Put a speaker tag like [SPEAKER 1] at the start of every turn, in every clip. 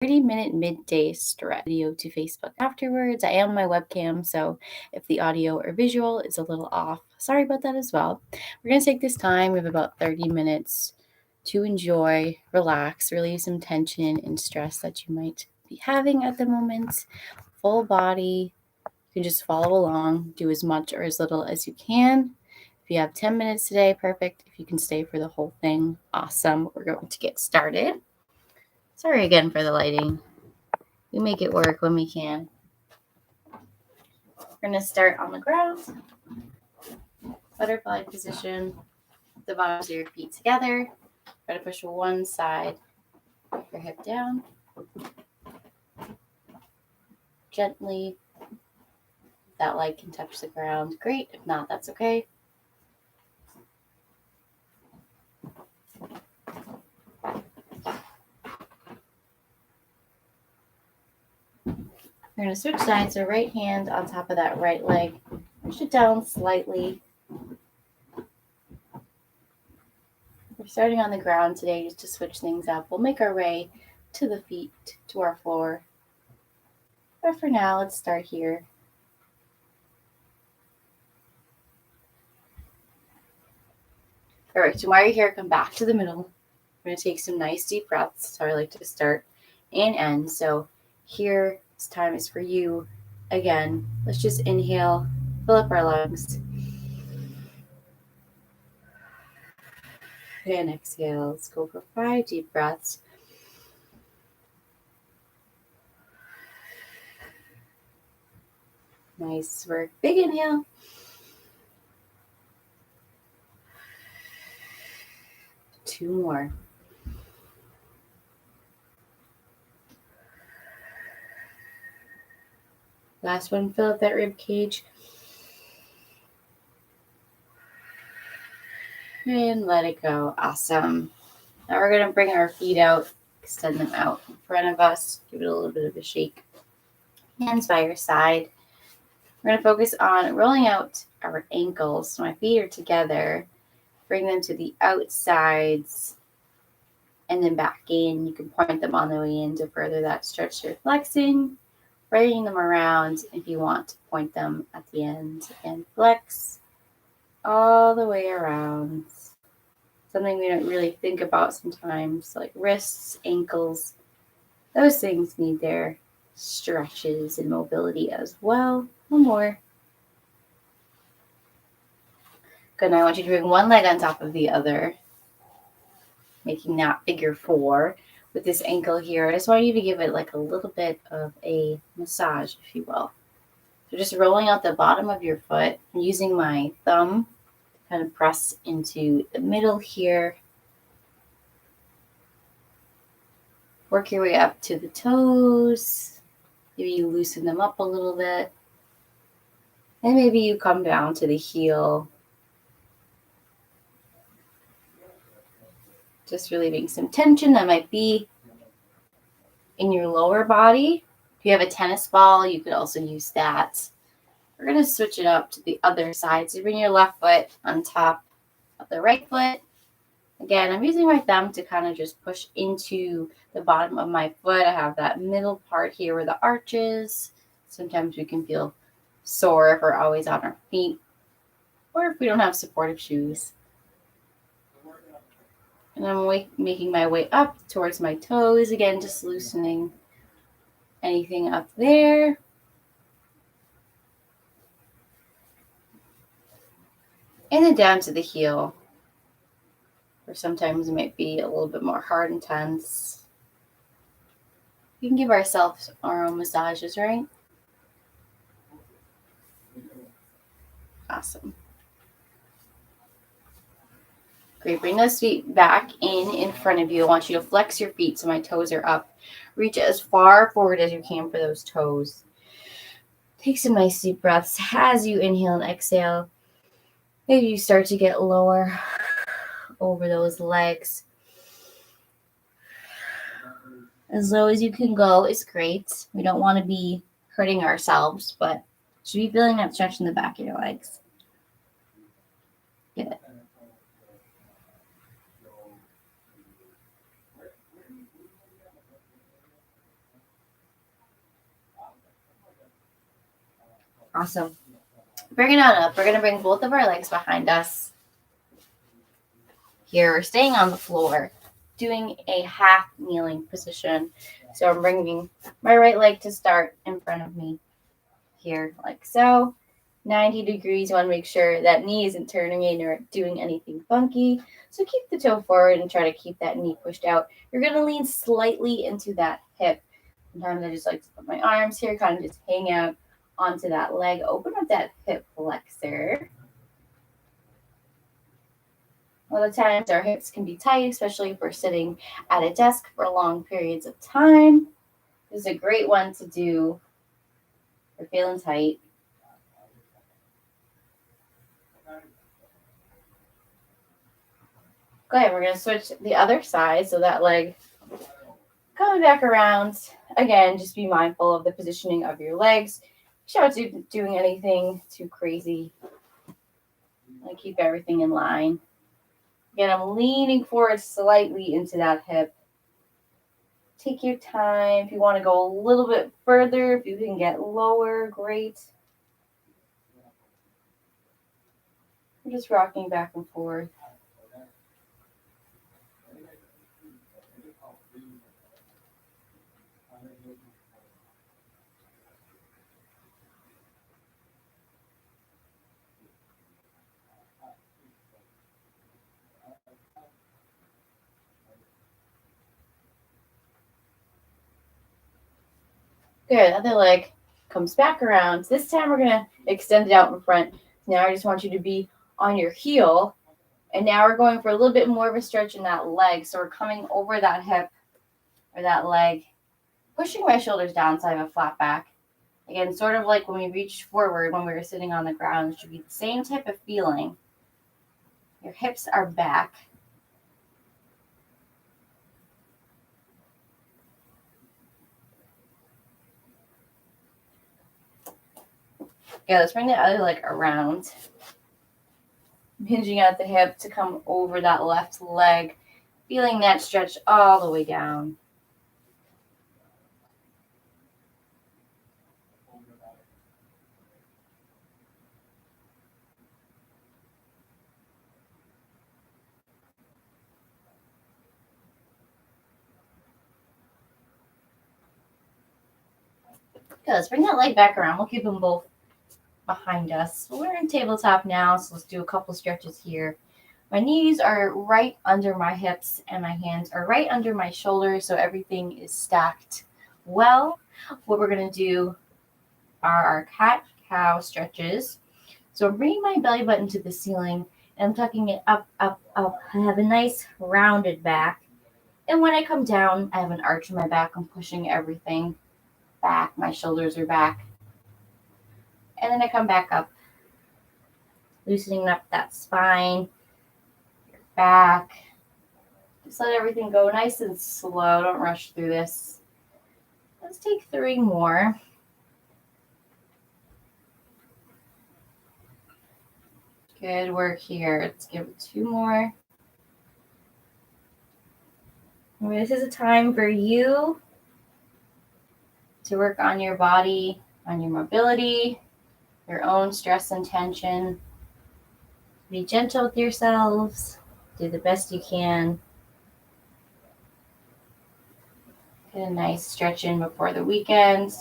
[SPEAKER 1] 30-minute midday stretch video to Facebook afterwards. I am on my webcam, so if the audio or visual is a little off, sorry about that as well. We're going to take this time. We have about 30 minutes to enjoy, relax, relieve some tension and stress that you might be having at the moment. Full body. You can just follow along, do as much or as little as you can. If you have 10 minutes today, perfect. If you can stay for the whole thing, awesome. We're going to get started. Sorry again for the lighting. We make it work when we can. We're going to start on the ground. Butterfly position. The bottoms of your feet together. Try to push one side of your hip down. Gently. If that leg can touch the ground, great. If not, that's okay. We're going to switch sides, so right hand on top of that right leg. Push it down slightly. We're starting on the ground today just to switch things up. We'll make our way to the feet, to our floor. But for now, let's start here. All right, so while you're here, come back to the middle. We're going to take some nice deep breaths. So I like to start and end. So here, this time is for you. Again, let's just inhale, fill up our lungs. And exhale. Let's go for 5 deep breaths. Nice work. Big inhale. Two more. Last one, fill up that rib cage. And let it go. Awesome. Now we're going to bring our feet out, extend them out in front of us. Give it a little bit of a shake. Hands by your side. We're going to focus on rolling out our ankles. So my feet are together. Bring them to the outsides and then back in. You can point them on the way in to further that stretch you're flexing. Bringing them around if you want to point them at the end and flex all the way around. Something we don't really think about sometimes, like wrists, ankles. Those things need their stretches and mobility as well. One more. Good. Now I want you to bring one leg on top of the other, making that figure 4. With this ankle here, I just want you to give it like a little bit of a massage, if you will. So just rolling out the bottom of your foot, using my thumb to kind of press into the middle here. Work your way up to the toes. Maybe you loosen them up a little bit. And maybe you come down to the heel. Just relieving some tension that might be in your lower body. If you have a tennis ball, you could also use that. We're going to switch it up to the other side. So bring your left foot on top of the right foot. Again, I'm using my thumb to kind of just push into the bottom of my foot. I have that middle part here where the arch is. Sometimes we can feel sore if we're always on our feet or if we don't have supportive shoes. And I'm making my way up towards my toes. Again, just loosening anything up there. And then down to the heel, where sometimes it might be a little bit more hard and tense. We can give ourselves our own massages, right? Awesome. Great. Bring those feet back in front of you. I want you to flex your feet so my toes are up. Reach as far forward as you can for those toes. Take some nice deep breaths as you inhale and exhale. Maybe you start to get lower over those legs. As low as you can go is great. We don't want to be hurting ourselves, but should be feeling that stretch in the back of your legs. Good. Awesome. Bring it on up. We're going to bring both of our legs behind us. Here, we're staying on the floor, doing a half kneeling position. So I'm bringing my right leg to start in front of me here, like so. 90 degrees. You want to make sure that knee isn't turning in or doing anything funky. So keep the toe forward and try to keep that knee pushed out. You're going to lean slightly into that hip. Sometimes I just like to put my arms here, kind of just hang out onto that leg. Open up that hip flexor. A lot of times our hips can be tight, especially if we're sitting at a desk for long periods of time. This is a great one to do if you're feeling tight. Go ahead, we're going to switch the other side, so that leg coming back around. Again, just be mindful of the positioning of your legs. Make sure not doing anything too crazy. And keep everything in line. Again, I'm leaning forward slightly into that hip. Take your time. If you want to go a little bit further, if you can get lower, great. I'm just rocking back and forth. Good. Other leg comes back around. This time we're going to extend it out in front. Now I just want you to be on your heel. And now we're going for a little bit more of a stretch in that leg. So we're coming over that hip or that leg, pushing my shoulders down so I have a flat back. Again, sort of like when we reached forward when we were sitting on the ground. It should be the same type of feeling. Your hips are back. Okay, let's bring the other leg around. Hinging at the hip to come over that left leg. Feeling that stretch all the way down. Okay, let's bring that leg back around. We'll keep them both behind us. We're in tabletop now, so let's do a couple stretches here. My knees are right under my hips and my hands are right under my shoulders, so everything is stacked well. What we're going to do are our cat-cow stretches. So I'm bringing my belly button to the ceiling and I'm tucking it up, up, up. I have a nice rounded back. And when I come down, I have an arch in my back. I'm pushing everything back. My shoulders are back. And then I come back up, loosening up that spine, your back. Just let everything go nice and slow. Don't rush through this. Let's take 3 more. Good work here. Let's give it 2 more. This is a time for you to work on your body, on your mobility, your own stress and tension. Be gentle with yourselves. Do the best you can. Get a nice stretch in before the weekend.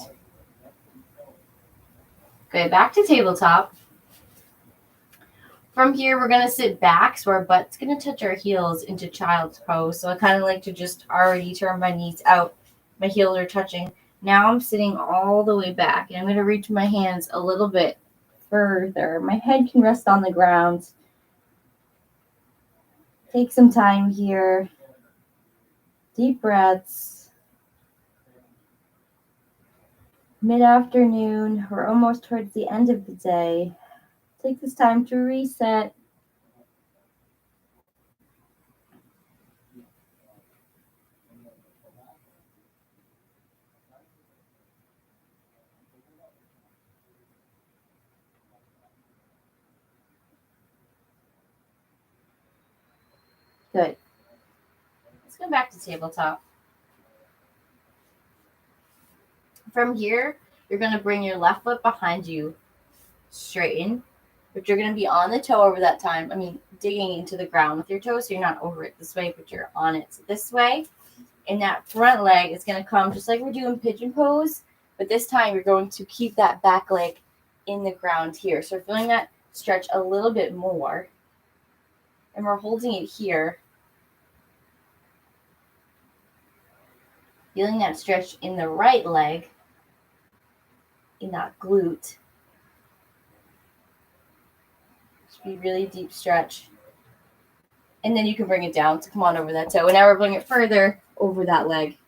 [SPEAKER 1] Good, back to tabletop. From here, we're going to sit back, so our butt's going to touch our heels into child's pose. So I kind of like to just already turn my knees out. My heels are touching. Now I'm sitting all the way back, and I'm going to reach my hands a little bit further. My head can rest on the ground. Take some time here. Deep breaths. Mid-afternoon, we're almost towards the end of the day. Take this time to reset. Good. Let's go back to tabletop. From here, you're going to bring your left foot behind you, straighten, but you're going to be on the toe over that time. I mean, digging into the ground with your toes, so you're not over it this way, but you're on it this way. And that front leg is going to come just like we're doing pigeon pose, but this time you're going to keep that back leg in the ground here. So we're feeling that stretch a little bit more, and we're holding it here. Feeling that stretch in the right leg, in that glute. Just be really deep stretch. And then you can bring it down to come on over that toe. And now we're bringing it further over that leg.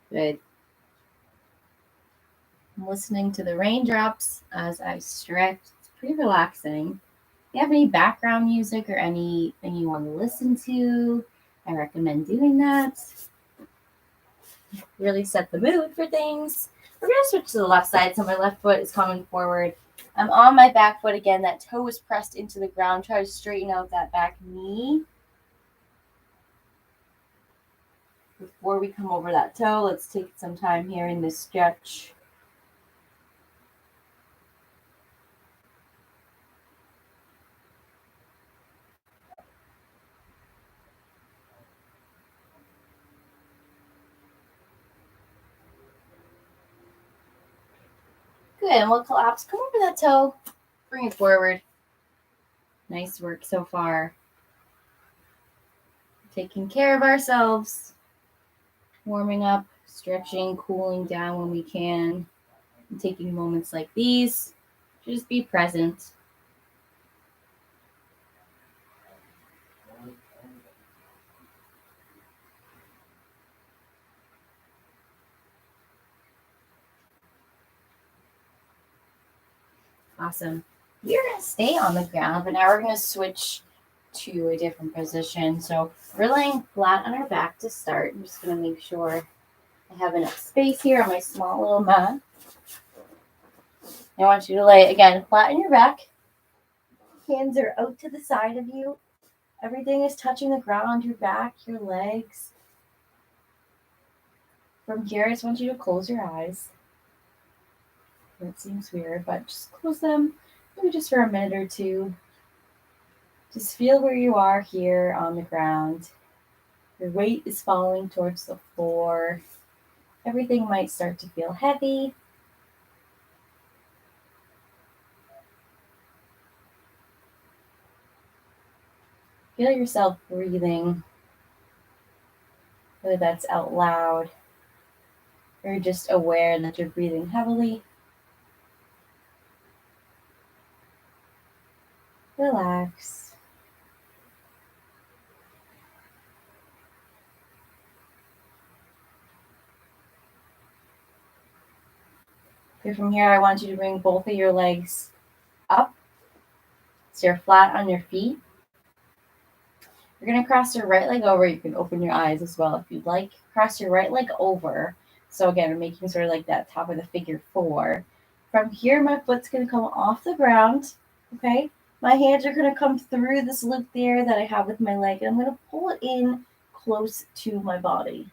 [SPEAKER 1] Good. I'm listening to the raindrops as I stretch. It's pretty relaxing. If you have any background music or anything you want to listen to, I recommend doing that. Really set the mood for things. We're going to switch to the left side, so my left foot is coming forward. I'm on my back foot again. That toe is pressed into the ground. Try to straighten out that back knee. Before we come over that toe, let's take some time here in this stretch. Good, and we'll collapse. Come over that toe. Bring it forward. Nice work so far. Taking care of ourselves. Warming up, stretching, cooling down when we can. And taking moments like these to just be present. Awesome. We're going to stay on the ground, but now we're going to switch to a different position. So we're laying flat on our back to start. I'm just going to make sure I have enough space here on my small little mat. I want you to lay, again, flat on your back. Hands are out to the side of you. Everything is touching the ground, your back, your legs. From here, I just want you to close your eyes. That seems weird, but just close them, maybe just for a minute or two. Just feel where you are here on the ground. Your weight is falling towards the floor. Everything might start to feel heavy. Feel yourself breathing, whether that's out loud or just aware that you're breathing heavily. Relax. Okay, from here, I want you to bring both of your legs up so you're flat on your feet. You're going to cross your right leg over. You can open your eyes as well if you'd like. Cross your right leg over. So again, we're making sort of like that top of the figure 4. From here, my foot's going to come off the ground. Okay. My hands are going to come through this loop there that I have with my leg, and I'm going to pull it in close to my body.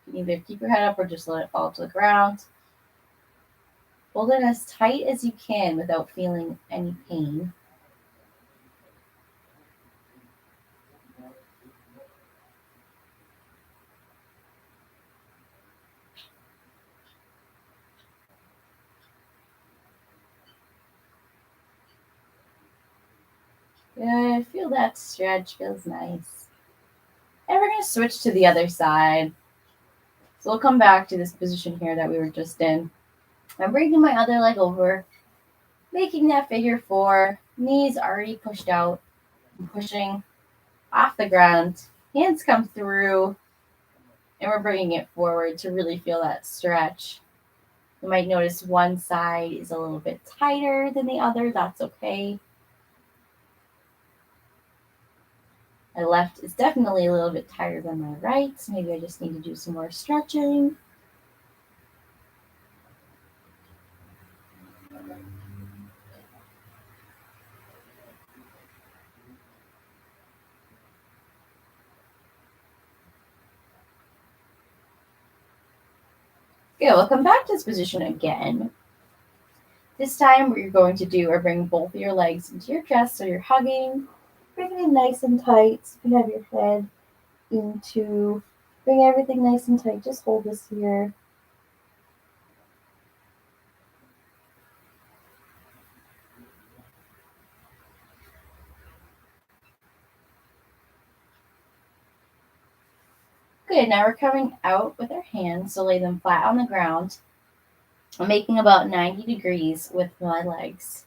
[SPEAKER 1] You can either keep your head up or just let it fall to the ground. Hold it as tight as you can without feeling any pain. Yeah, I feel that stretch. Feels nice. And we're going to switch to the other side. So we'll come back to this position here that we were just in. I'm bringing my other leg over, making that figure 4. Knees already pushed out. I'm pushing off the ground. Hands come through. And we're bringing it forward to really feel that stretch. You might notice one side is a little bit tighter than the other. That's okay. My left is definitely a little bit tighter than my right. Maybe I just need to do some more stretching. Good. We'll come back to this position again. This time, what you're going to do are bring both of your legs into your chest, so you're hugging, bringing it nice and tight. So if you have your head into, bring everything nice and tight. Just hold this here. Good. Now we're coming out with our hands, so lay them flat on the ground. I'm making about 90 degrees with my legs.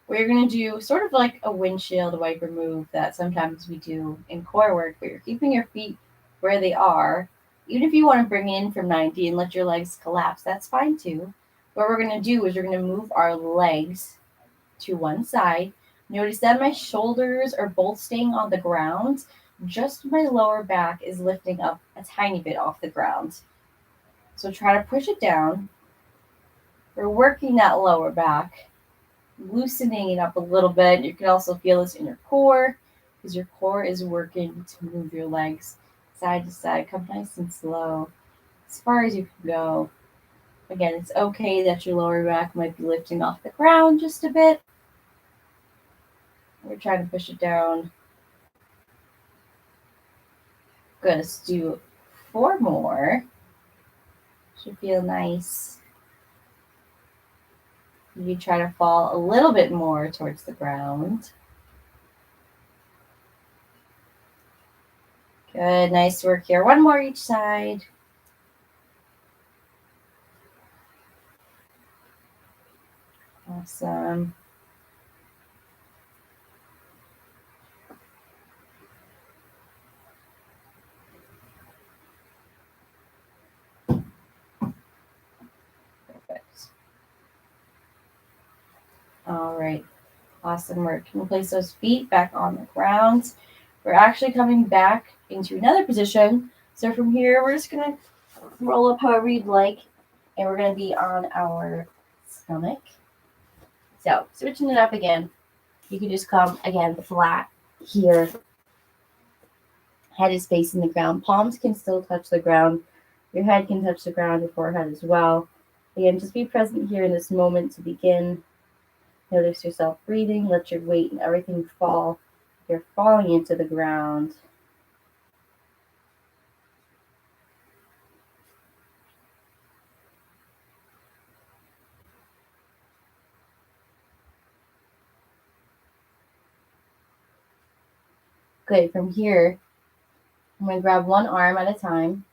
[SPEAKER 1] We're going to do sort of like a windshield wiper move that sometimes we do in core work, where you're keeping your feet where they are. Even if you want to bring in from 90 and let your legs collapse, that's fine too. What we're going to do is we're going to move our legs to one side. Notice that my shoulders are both staying on the ground. Just my lower back is lifting up a tiny bit off the ground. So try to push it down. We're working that lower back, loosening it up a little bit. You can also feel this in your core, because your core is working to move your legs side to side. Come nice and slow, as far as you can go. Again, it's okay that your lower back might be lifting off the ground just a bit. We're trying to push it down. Good. Let's do 4 more. Should feel nice. You try to fall a little bit more towards the ground. Good. Nice work here. 1 more each side. Awesome. Perfect. All right. Awesome work. Can you place those feet back on the ground? We're actually coming back into another position. So from here, we're just going to roll up however you'd like, and we're going to be on our stomach. So switching it up again, you can just come again flat here. Head is facing the ground. Palms can still touch the ground. Your head can touch the ground, your forehead as well. Again, just be present here in this moment to begin. Notice yourself breathing. Let your weight and everything fall. You're falling into the ground. Good. From here, I'm going to grab one arm at a time.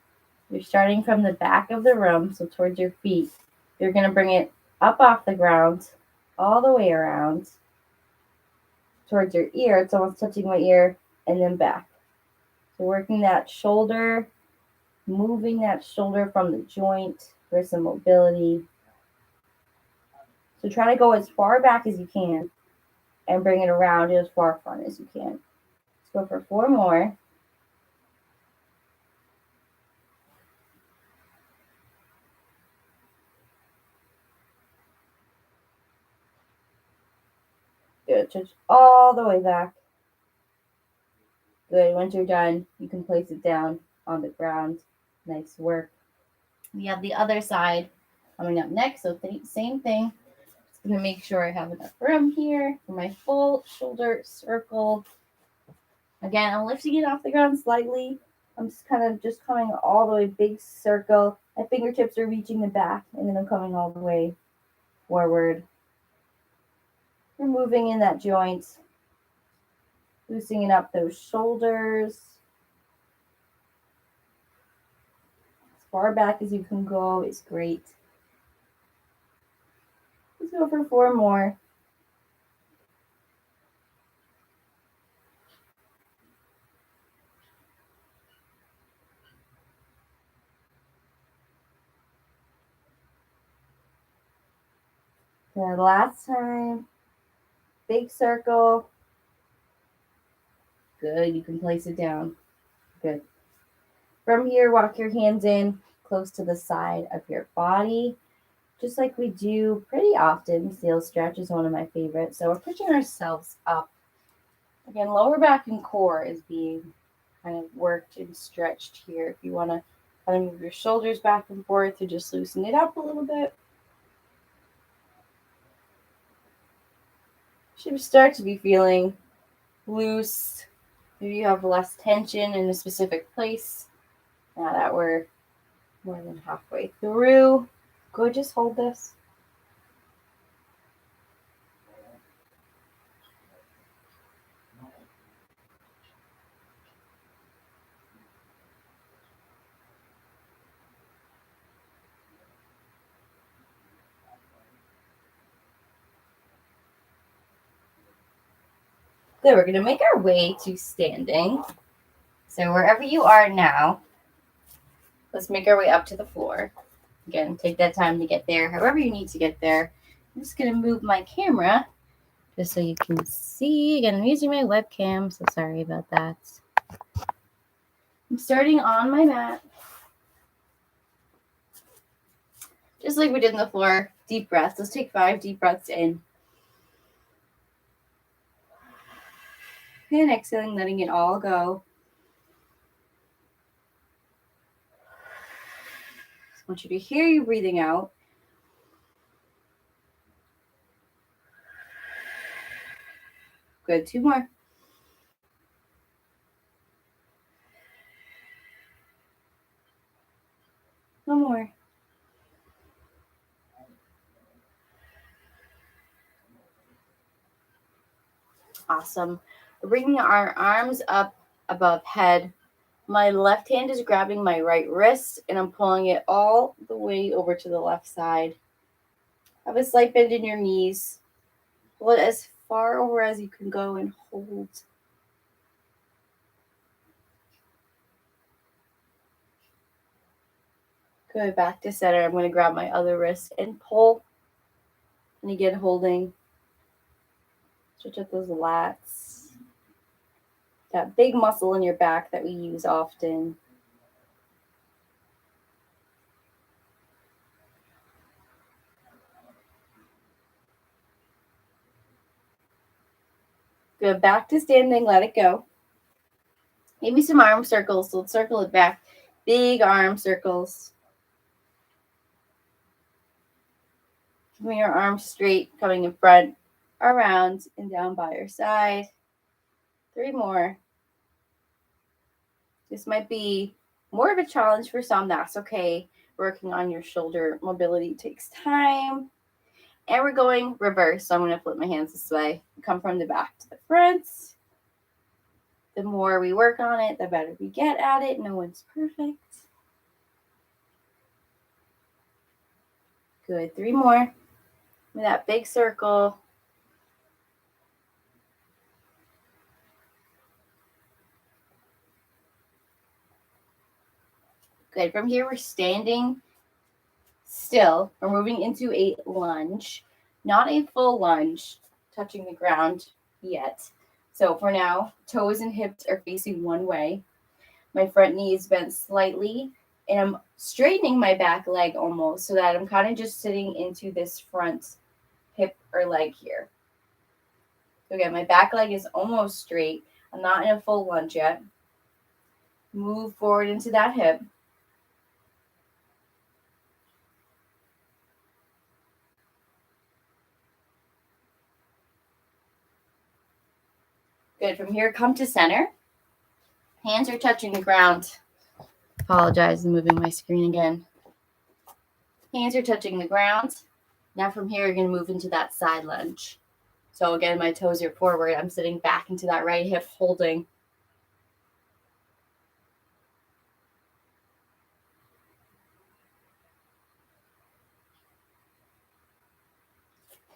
[SPEAKER 1] You're starting from the back of the room, so towards your feet. You're going to bring it up off the ground, all the way around, towards your ear. It's almost touching my ear, and then back. So working that shoulder, moving that shoulder from the joint for some mobility. So try to go as far back as you can and bring it around as far front as you can. Let's go for 4 more. Good. Touch all the way back. Good. Once you're done, you can place it down on the ground. Nice work. We have the other side coming up next. So same thing. Just going to make sure I have enough room here for my full shoulder circle. Again, I'm lifting it off the ground slightly. I'm just kind of just coming all the way, big circle. My fingertips are reaching the back, and then I'm coming all the way forward. We're moving in that joint, loosening up those shoulders. As far back as you can go is great. Let's go for 4 more. Good. Last time. Big circle. Good. You can place it down. Good. From here, walk your hands in close to the side of your body, just like we do pretty often. Seal stretch is one of my favorites. So we're pushing ourselves up. Again, lower back and core is being kind of worked and stretched here. If you want to Kind of move your shoulders back and forth to just loosen it up a little bit. Should start to be feeling loose. Maybe you have less tension in a specific place. Now that we're more than halfway through, good, just hold this. Good, we're gonna make our way to standing. So wherever you are now, let's make our way up to the floor. Again, take that time to get there, however you need to get there. I'm just gonna move my camera just so you can see. Again, I'm using my webcam, so sorry about that. I'm starting on my mat. Just like we did on the floor, deep breaths. Let's take 5 deep breaths in. And exhaling, letting it all go. I want you to hear you breathing out. Good, 2 more. One more. Awesome. We're bringing our arms up above head. My left hand is grabbing my right wrist, and I'm pulling it all the way over to the left side. Have a slight bend in your knees. Pull it as far over as you can go and hold. Good, back to center. I'm going to grab my other wrist and pull. And again, holding. Stretch out those lats. That big muscle in your back that we use often. Good, back to standing, let it go. Maybe some arm circles, so let's circle it back. Big arm circles. Keeping your arms straight, coming in front, around, and down by your side. 3 more. This might be more of a challenge for some, that's okay. Working on your shoulder mobility takes time. And we're going reverse, so I'm going to flip my hands this way. Come from the back to the front. The more we work on it, the better we get at it. No one's perfect. Good, 3 more. With that big circle. Good, from here we're standing still. We're moving into a lunge. Not a full lunge, touching the ground yet. So for now, toes and hips are facing one way. My front knee is bent slightly, and I'm straightening my back leg almost so that I'm kind of just sitting into this front hip or leg here. So again, my back leg is almost straight. I'm not in a full lunge yet. Move forward into that hip. Good. From here, come to center. Hands are touching the ground. Apologize, I'm moving my screen again. Hands are touching the ground. Now from here, you're going to move into that side lunge. So again, my toes are forward. I'm sitting back into that right hip, holding.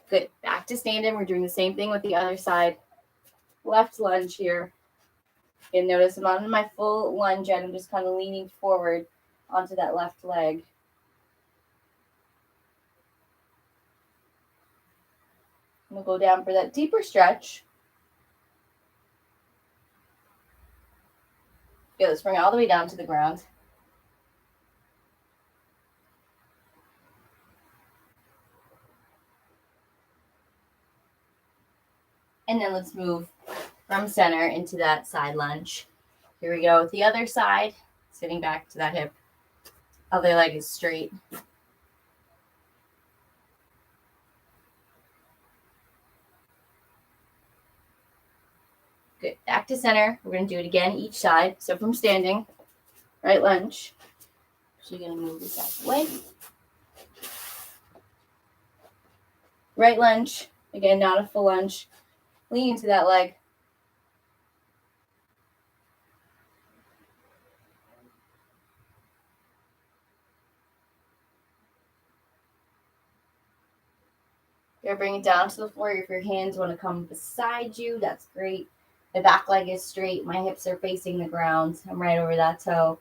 [SPEAKER 1] Good. Back to standing. We're doing the same thing with the other side. Left lunge here. And notice I'm not in my full lunge yet. I'm just kind of leaning forward onto that left leg. We'll go down for that deeper stretch. Good. Let's bring it all the way down to the ground. And then let's move from center into that side lunge. Here we go with the other side, sitting back to that hip. Other leg is straight. Good. Back to center. We're going to do it again each side. So from standing, right lunge. So you're going to move this out of the way. Right lunge. Again, not a full lunge. Lean into that leg. You're going to bring it down to the floor. If your hands want to come beside you, that's great. The back leg is straight. My hips are facing the ground. I'm right over that toe.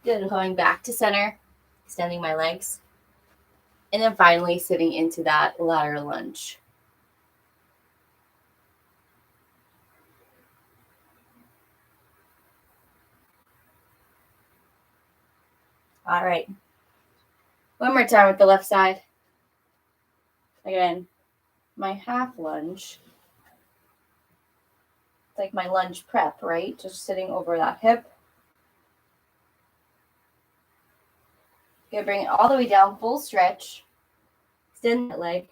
[SPEAKER 1] Good. Going back to center, extending my legs. And then finally sitting into that lateral lunge. All right. One more time with the left side. Again, my half lunge. It's like my lunge prep, right? Just sitting over that hip. You're gonna bring it all the way down, full stretch. Extend that leg.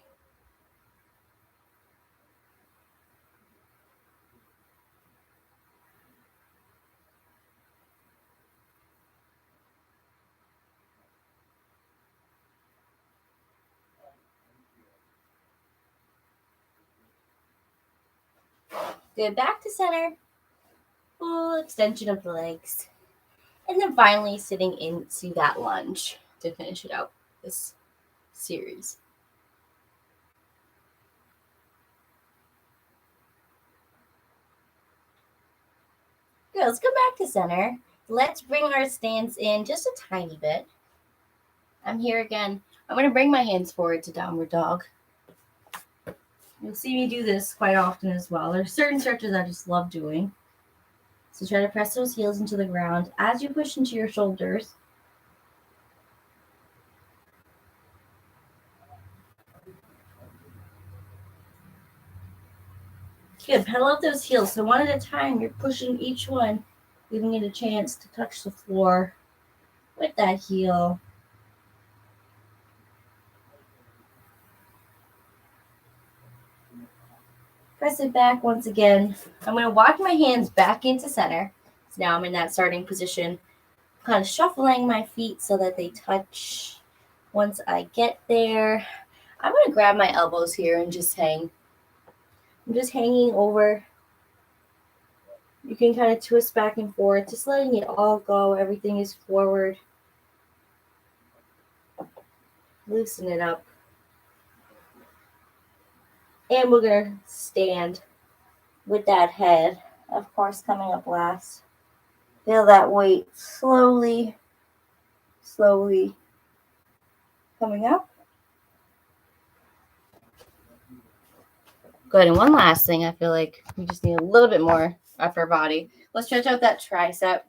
[SPEAKER 1] Good, back to center. Full extension of the legs. And then finally sitting into that lunge to finish it out, this series. Good, let's go back to center. Let's bring our stance in just a tiny bit. I'm here again. I'm going to bring my hands forward to downward dog. You'll see me do this quite often as well. There's certain stretches I just love doing. So try to press those heels into the ground as you push into your shoulders. Good. Pedal up those heels. So one at a time, you're pushing each one, giving it a chance to touch the floor with that heel. Press it back once again. I'm going to walk my hands back into center. So now I'm in that starting position, kind of shuffling my feet so that they touch. Once I get there, I'm going to grab my elbows here and just hang. I'm just hanging over. You can kind of twist back and forth, just letting it all go. Everything is forward. Loosen it up. And we're going to stand with that head, of course, coming up last. Feel that weight slowly coming up. Good. And one last thing, I feel like we just need a little bit more upper body. Let's stretch out that tricep.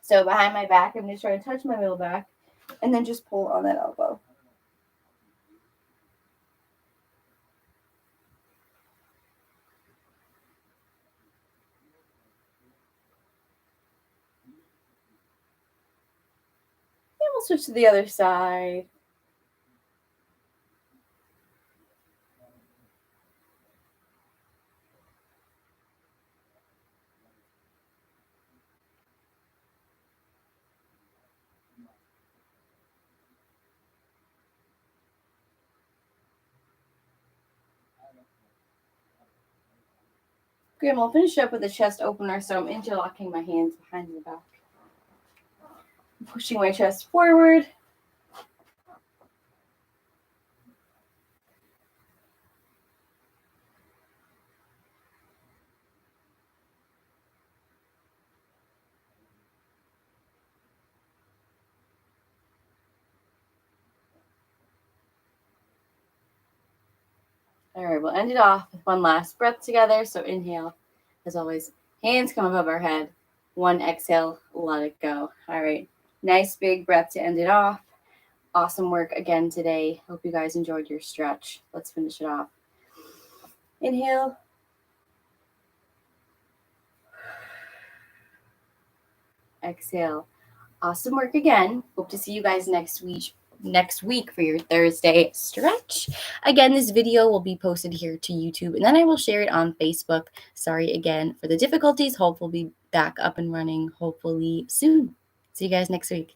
[SPEAKER 1] So behind my back, I'm going to try to touch my middle back and then just pull on that elbow. And we'll switch to the other side. Good, and we'll finish up with the chest opener. So I'm interlocking my hands behind the back. I'm pushing my chest forward. All right, we'll end it off with one last breath together. So inhale, as always, hands come above our head. One exhale, let it go. All right, nice big breath to end it off. Awesome work again today. Hope you guys enjoyed your stretch. Let's finish it off. Inhale. exhale. Awesome work again. Hope to see you guys next week for your Thursday stretch. Again, this video will be posted here to YouTube, and then I will share it on Facebook. Sorry again for the difficulties. Hope we'll be back up and running hopefully soon. See you guys next week.